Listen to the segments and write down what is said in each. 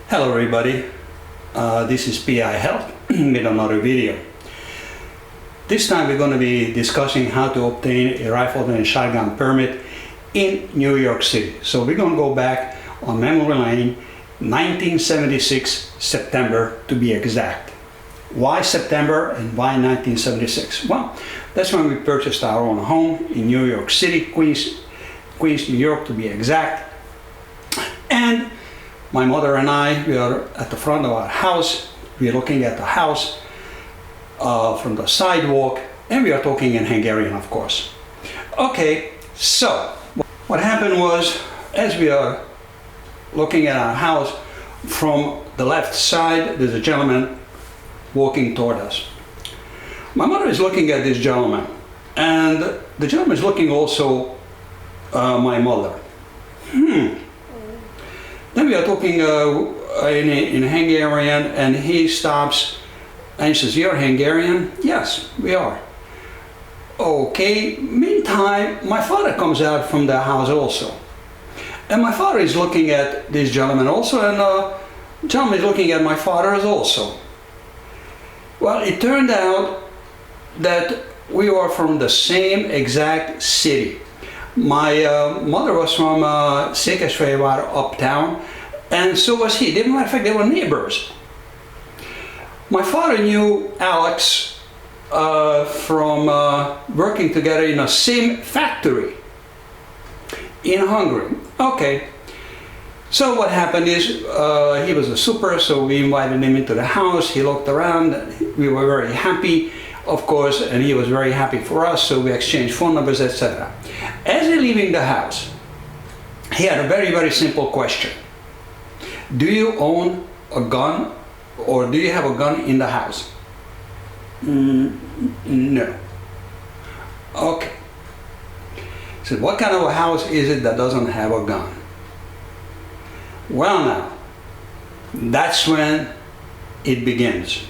Hello everybody, this is PI Help with another video. This time we're going to be discussing how to obtain a rifle and shotgun permit in New York City. So we're going to go back on memory lane, 1976 September to be exact. Why September and why 1976? Well, that's when we purchased our own home in New York City, Queens, New York to be exact. And my mother and I, we are at the front of our house. We are looking at the house from the sidewalk, and we are talking in Hungarian, of course. Okay, so what happened was, as we are looking at our house, from the left side, there's a gentleman walking toward us. My mother is looking at this gentleman, and the gentleman is looking also my mother. Then we are talking in Hungarian, and he stops and he says, "You're Hungarian?" "Yes, we are." Okay, meantime, my father comes out from the house also. And my father is looking at this gentleman also, and the gentleman is looking at my father also. Well, it turned out that we were from the same exact city. My mother was from Székesfehérvár uptown, and so was he. As a matter of fact, they were neighbors. My father knew Alex from working together in the same factory in Hungary. Okay, so what happened is he was a super, so we invited him into the house. He looked around. We were very happy, of course, and he was very happy for us, so we exchanged phone numbers, etc. As we're leaving the house, he had a very, very simple question. Do you own a gun, or do you have a gun in the house? No. Okay. So what kind of a house is it that doesn't have a gun? Well now, that's when it begins.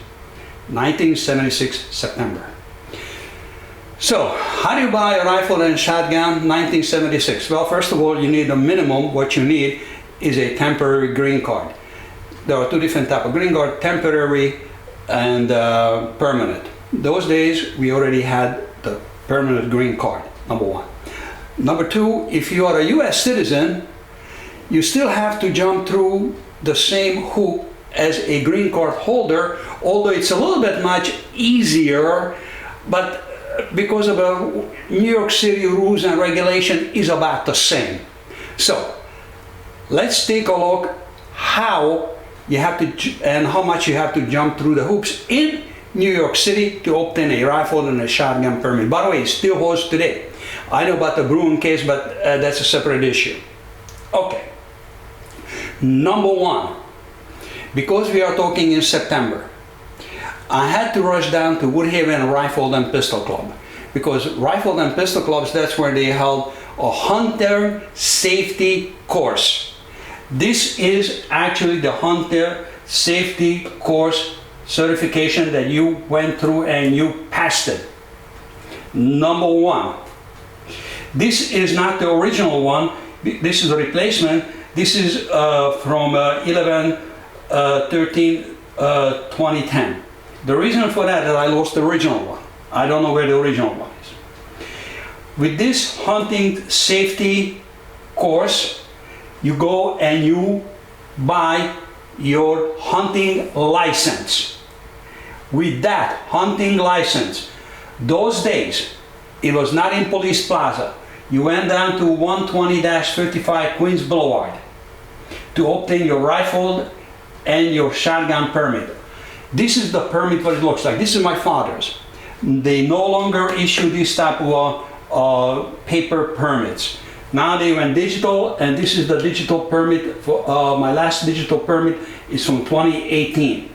1976 September. So, how do you buy a rifle and shotgun 1976? Well, first of all, you need a minimum. What you need is a temporary green card. There are two different types of green card, temporary and permanent. Those days, we already had the permanent green card, number one. Number two, if you are a US citizen, you still have to jump through the same hoop as a green card holder, although it's a little bit much easier, but because of the New York City rules and regulation is about the same. So let's take a look how you have to and how much you have to jump through the hoops in New York City to obtain a rifle and a shotgun permit. By the way, it still holds today. I know about the Bruin case, but that's a separate issue. Okay. Number one, because we are talking in September, I had to rush down to Woodhaven Rifle and Pistol Club, because Rifle and Pistol Clubs, that's where they held a hunter safety course. This is actually the hunter safety course certification that you went through and you passed it. Number one. This is not the original one. This is a replacement. This is from 11/13/2010. The reason for that is I lost the original one. I don't know where the original one is. With this hunting safety course, you go and you buy your hunting license. With that hunting license, those days, it was not in Police Plaza. You went down to 120-55 Queens Boulevard to obtain your rifle and your shotgun permit. This is the permit, what it looks like. This is my father's. They no longer issue this type of paper permits. Now they went digital, and this is the digital permit. For my last digital permit is from 2018.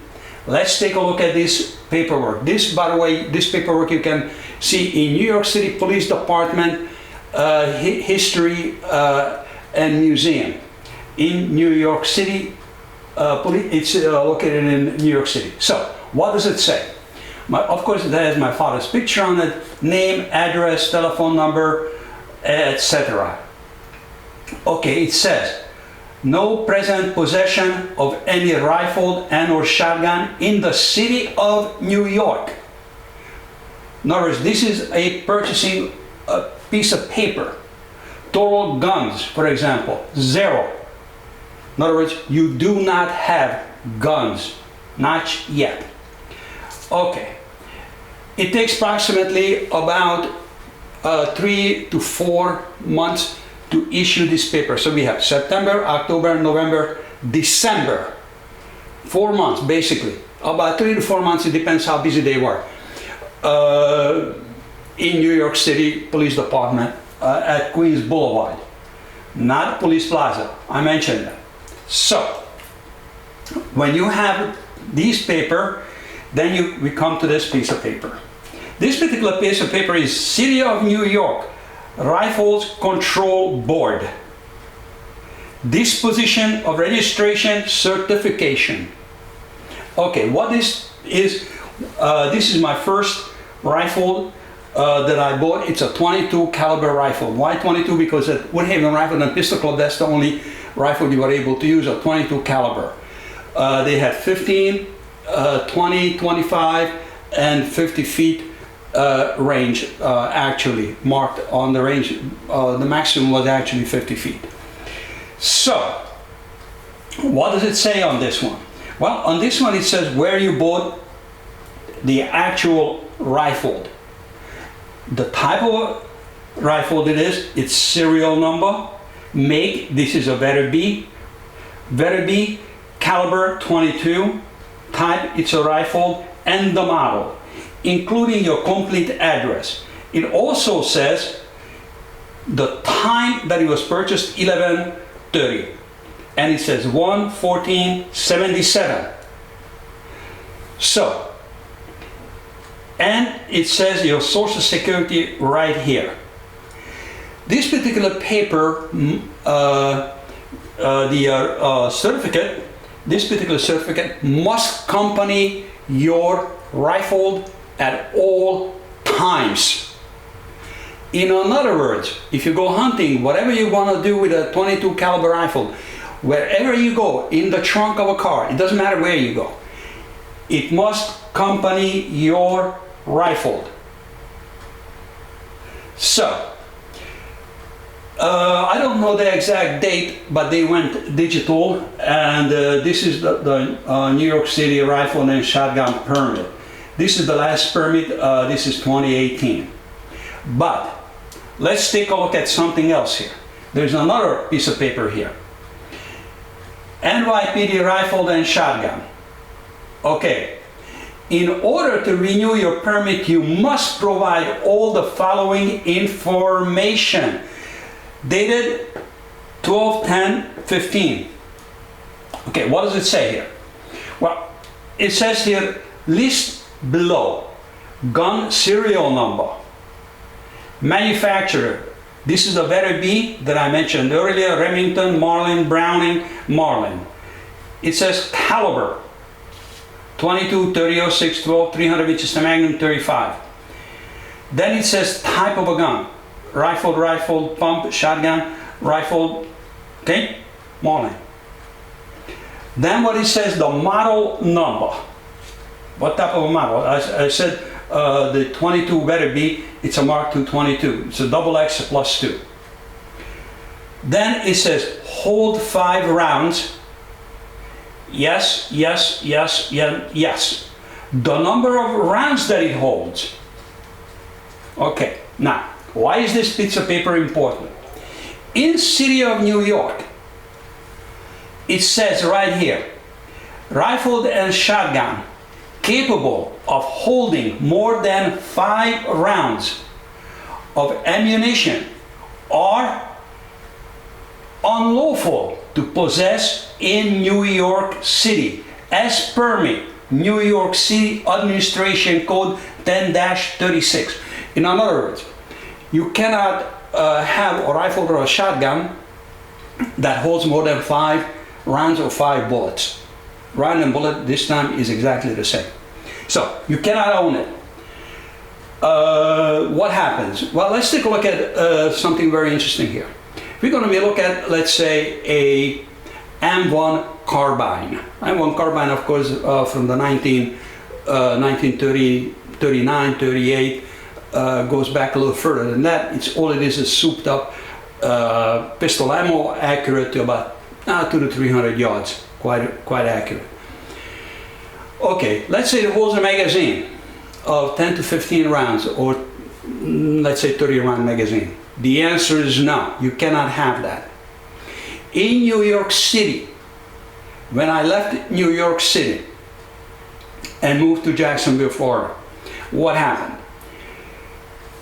Let's take a look at this paperwork. This, by the way, this paperwork you can see in New York City Police Department History and Museum in New York City. It's located in New York City. So, what does it say? Of course, it has my father's picture on it, name, address, telephone number, etc. Okay, it says no present possession of any rifle and or shotgun in the city of New York. In other words, this is a purchasing a piece of paper. Total guns, for example, 0. In other words, you do not have guns, not yet. Okay, it takes approximately about 3 to 4 months to issue this paper. So we have September, October, November, December. 4 months basically. About 3 to 4 months, it depends how busy they were. In New York City Police Department at Queens Boulevard. Not Police Plaza, I mentioned that. So, when you have this paper, then we come to this piece of paper. This particular piece of paper is City of New York Rifles Control Board. Disposition of registration certification. Okay, what this is my first rifle that I bought. It's a 22 caliber rifle. Why 22? Because at Woodhaven Rifle and Pistol Club, that's the only rifle you were able to use, a 22 caliber. They had 15, 20, 25, and 50 feet range actually marked on the range. The maximum was actually 50 feet. So, what does it say on this one? Well, on this one it says where you bought the actual rifle. The type of rifle it is, its serial number, make, this is a Verity B, caliber 22, type, it's a rifle, and the model, including your complete address. It also says the time that it was purchased, 11/30, and it says 1/14/77. So, and it says your Social Security right here. This particular paper, certificate, this particular certificate must accompany your rifle at all times. In other words, if you go hunting, whatever you want to do with a 22 caliber rifle, wherever you go, in the trunk of a car, it doesn't matter where you go, it must accompany your rifle. So, I don't know the exact date, but they went digital, and this is the New York City Rifle and Shotgun Permit. This is the last permit, this is 2018. But let's take a look at something else here. There's another piece of paper here. NYPD Rifle and Shotgun. Okay. In order to renew your permit, you must provide all the following information. Dated 12/10/15. Okay, what does it say here? Well, it says here, list below, gun serial number, manufacturer. This is the Verity B that I mentioned earlier, Remington, Marlin, Browning, Marlin. It says caliber, 22, 30, 06, 12, 300 inches, Magnum 35. Then it says type of a gun. Rifle, pump, shotgun, rifle, okay, Marlin. Then what it says, the model number. What type of a model? I said the 22 Verity B, it's a Mark II 22. It's a XX +2. Then it says hold 5 rounds. Yes, yes, yes, yes, yes. The number of rounds that it holds. Okay, now, why is this piece of paper important? In City of New York, it says right here, rifle and shotgun capable of holding more than 5 rounds of ammunition are unlawful to possess in New York City as permit New York City Administration Code 10-36. In other words, you cannot have a rifle or a shotgun that holds more than 5 rounds or 5 bullets. Round and bullet this time is exactly the same. So you cannot own it. What happens? Well, let's take a look at something very interesting here. We're going to look at, let's say, M1 carbine. M1 carbine, of course, from the 1930, 39, 38, goes back a little further than that. All it is souped up pistol ammo, accurate to about 200 to 300 yards, quite accurate. Okay, let's say it holds a magazine of 10 to 15 rounds, or let's say 30 round magazine. The answer is no, you cannot have that. In New York City, when I left New York City and moved to Jacksonville, Florida, what happened?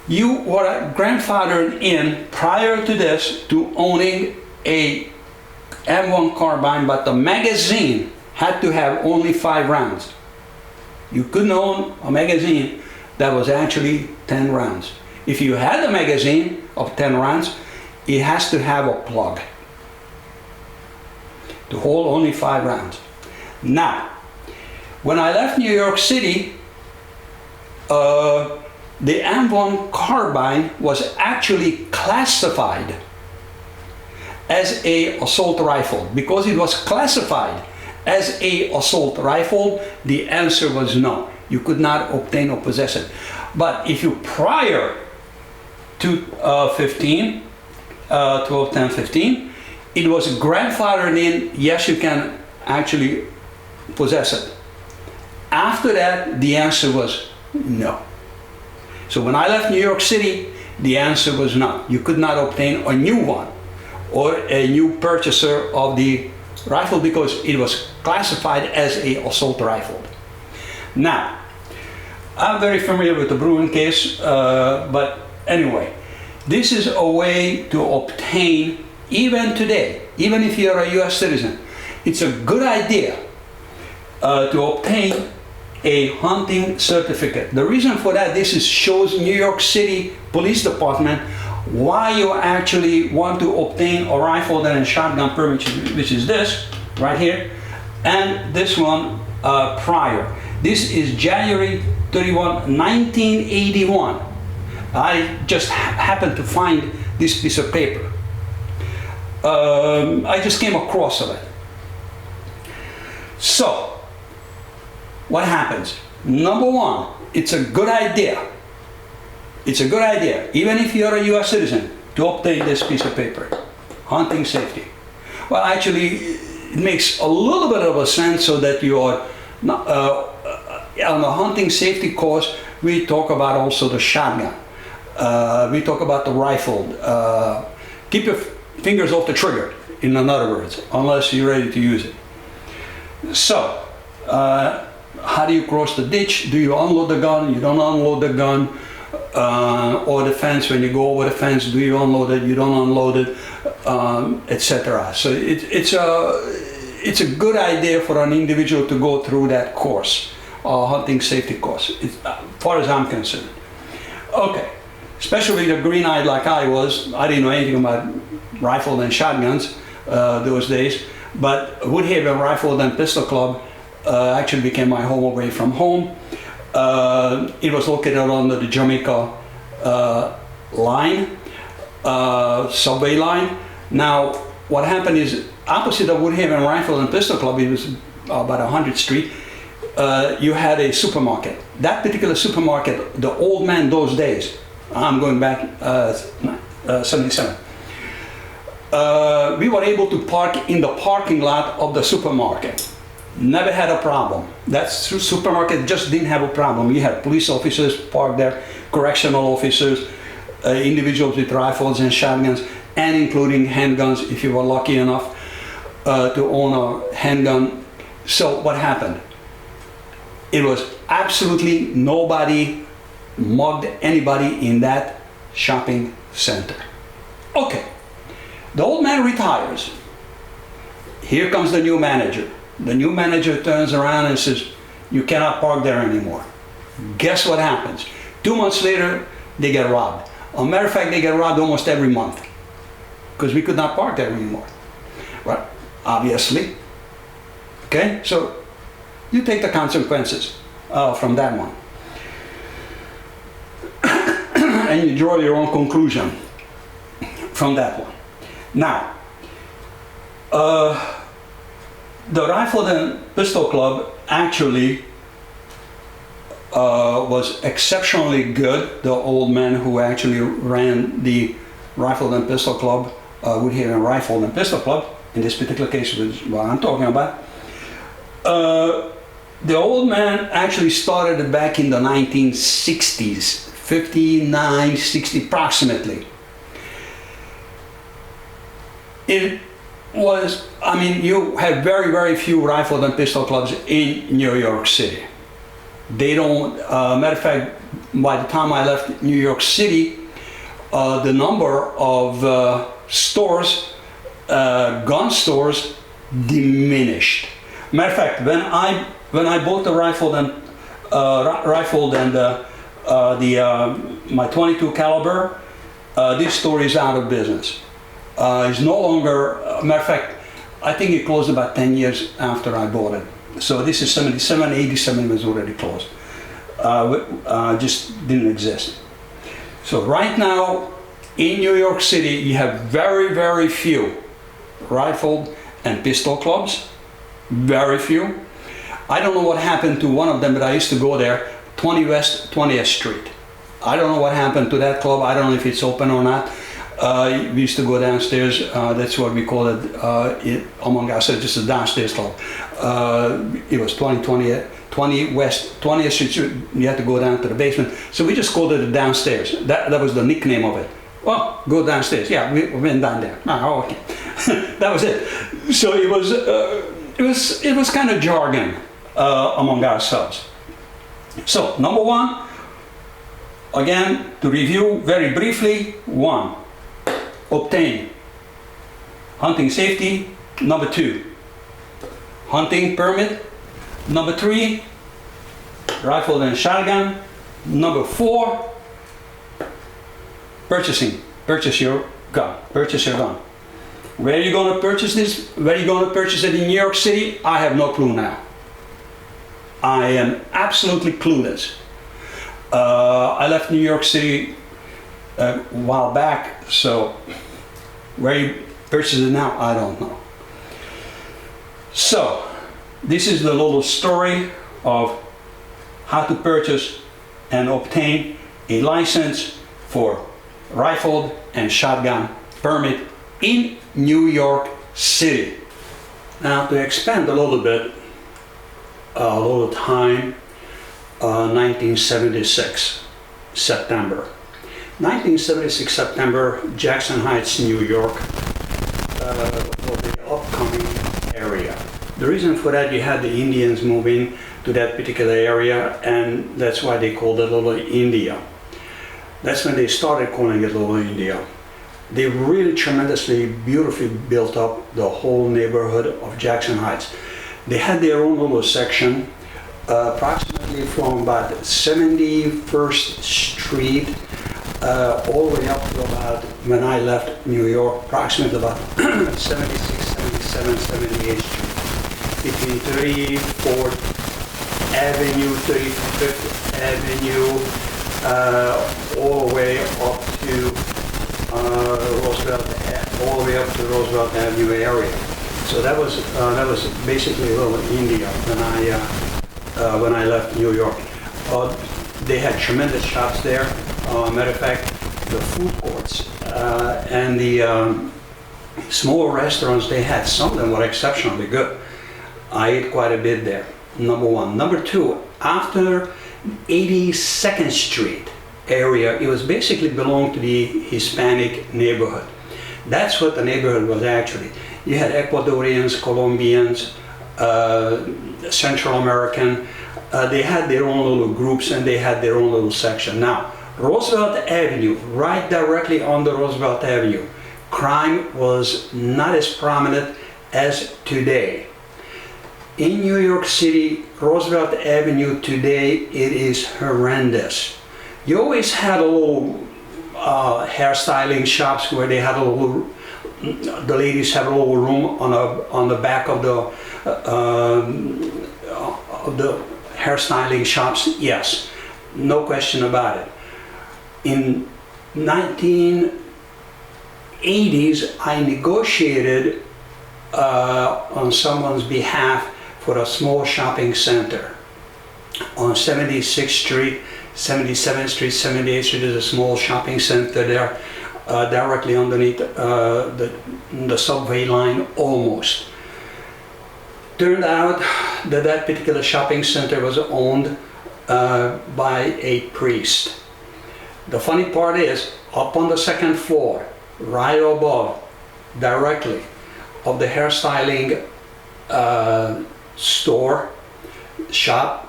You were grandfathered in prior to this to owning a M1 carbine, but the magazine had to have only 5 rounds. You couldn't own a magazine that was actually 10 rounds. If you had a magazine of 10 rounds, it has to have a plug to hold only 5 rounds. Now, when I left New York City, the M1 carbine was actually classified as an assault rifle. Because it was classified as an assault rifle, the answer was no. You could not obtain or possess it. But if you prior to 12, 10, 15, it was grandfathered in, yes, you can actually possess it. After that, the answer was no. So when I left New York City, the answer was no. You could not obtain a new one or a new purchaser of the rifle because it was classified as an assault rifle. Now, I'm very familiar with the Bruin case, but anyway, this is a way to obtain, even today, even if you're a US citizen, it's a good idea to obtain a hunting certificate. The reason for that, shows New York City Police Department why you actually want to obtain a rifle and a shotgun permit, which is this right here, and this one prior. This is January 31, 1981. I just happened to find this piece of paper. I just came across it. So, what happens? Number one, it's a good idea. It's a good idea, even if you're a US citizen, to obtain this piece of paper. Hunting safety. Well, actually, it makes a little bit of a sense, so that you are not, on the hunting safety course, we talk about also the shotgun. We talk about the rifle. Keep your fingers off the trigger, in other words, unless you're ready to use it. So, how do you cross the ditch? Do you unload the gun? You don't unload the gun. Or the fence, when you go over the fence, do you unload it? You don't unload it, etc. So it's a good idea for an individual to go through that course, hunting safety course, as far as I'm concerned. Okay, especially the green-eyed like I was. I didn't know anything about rifles and shotguns those days, but Woodhaven Rifle and Pistol Club actually became my home away from home. It was located under the Jamaica line, subway line. Now, what happened is, opposite the Woodhaven Rifle and Pistol Club, it was about 100th Street, you had a supermarket. That particular supermarket, the old man those days, I'm going back 77, we were able to park in the parking lot of the supermarket. Never had a problem. That supermarket just didn't have a problem. We had police officers parked there, correctional officers, individuals with rifles and shotguns, and including handguns if you were lucky enough to own a handgun. So what happened? It was absolutely nobody mugged anybody in that shopping center. Okay, the old man retires. Here comes the new manager. The new manager turns around and says, you cannot park there anymore. Guess what happens? 2 months later, they get robbed. As a matter of fact, they get robbed almost every month because we could not park there anymore. Right? Obviously. Okay? So you take the consequences from that one. And you draw your own conclusion from that one. Now, The Rifle and Pistol Club actually was exceptionally good. The old man who actually ran the Rifle and Pistol Club, Woodhaven Rifle and Pistol Club, in this particular case was what I'm talking about. The old man actually started it back in the 1960s, 59, 60 approximately. It was, I mean, you have very, very few rifle and pistol clubs in New York City. They don't, matter of fact, by the time I left New York City, the number of stores, gun stores, diminished. Matter of fact, when I bought the rifle and my 22 caliber, this store is out of business. It's no longer, matter of fact, I think it closed about 10 years after I bought it. So this is 77, 87 was already closed. Just didn't exist. So right now in New York City, you have very, very few rifle and pistol clubs. Very few. I don't know what happened to one of them, but I used to go there, 20 West 20th Street. I don't know what happened to that club. I don't know if it's open or not. We used to go downstairs. That's what we call it among us. It's just a downstairs club. It was 20 West 20th Street. You had to go down to the basement. So we just called it the downstairs. That was the nickname of it. Well, go downstairs. Yeah, we went down there. Oh, okay. That was it. So it was kind of jargon among ourselves. So number one, again, to review very briefly, one, obtain hunting safety. Number two, hunting permit. Number three, rifle and shotgun. Number four, purchase your gun. Where are you going to purchase this? Where are you going to purchase it in New York City? I have no clue now. I am absolutely clueless. I left New York City a while back, so where you purchase it now, I don't know. So this is the little story of how to purchase and obtain a license for rifle and shotgun permit in New York City. Now to expand a little bit, a little time, 1976 September. 1976 September, Jackson Heights, New York, was the upcoming area. The reason for that, you had the Indians moving to that particular area, and that's why they called it Little India. That's when they started calling it Little India. They really tremendously, beautifully built up the whole neighborhood of Jackson Heights. They had their own little section, approximately from about 71st Street all the way up to about, when I left New York, approximately about 76, 77, 78th Street. Between 34th Avenue, 35th Avenue, all the way up to Roosevelt, all the way up to Roosevelt Avenue area. So that was basically Little India when I left New York. They had tremendous shops there. Matter of fact, the food courts and the small restaurants they had, some of them were exceptionally good. I ate quite a bit there. Number one. Number two, after 82nd Street area, it was basically belonged to the Hispanic neighborhood. That's what the neighborhood was actually. You had Ecuadorians, Colombians, Central American. They had their own little groups and they had their own little section. Now, Roosevelt Avenue, right directly on the Roosevelt Avenue, crime was not as prominent as today. In New York City, Roosevelt Avenue today, it is horrendous. You always had a little hairstyling shops where they had a little, the ladies had a little room on the back of the hairstyling shops. Yes, no question about it. In 1980s, I negotiated on someone's behalf for a small shopping center. On 76th Street, 77th Street, 78th Street is a small shopping center there, directly underneath the subway line almost. Turned out that that particular shopping center was owned by a priest. The funny part is, up on the second floor, right above, directly, of the hairstyling shop,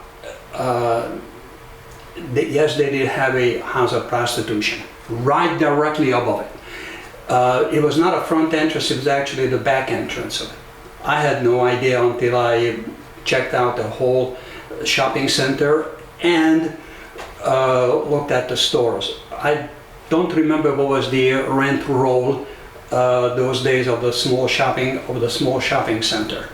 yes, they did have a house of prostitution right directly above it. It was not a front entrance, it was actually the back entrance of it. I had no idea until I checked out the whole shopping center and looked at the stores. I don't remember what was the rent roll those days of the small shopping center.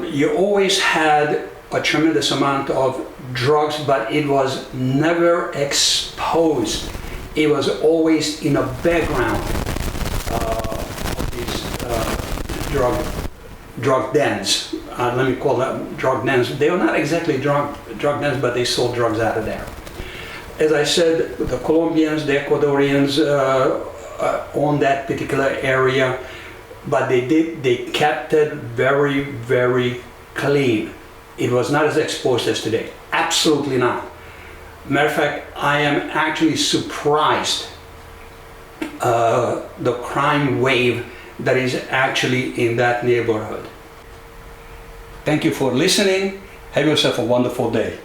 You always had a tremendous amount of drugs, but it was never exposed. It was always in a background of these drug dens. Let me call them drug dens. They were not exactly drug dens, but they sold drugs out of there. As I said, the Colombians, the Ecuadorians owned that particular area, but they kept it very, very clean. It was not as exposed as today. Absolutely not. Matter of fact, I am actually surprised the crime wave that is actually in that neighborhood. Thank you for listening. Have yourself a wonderful day.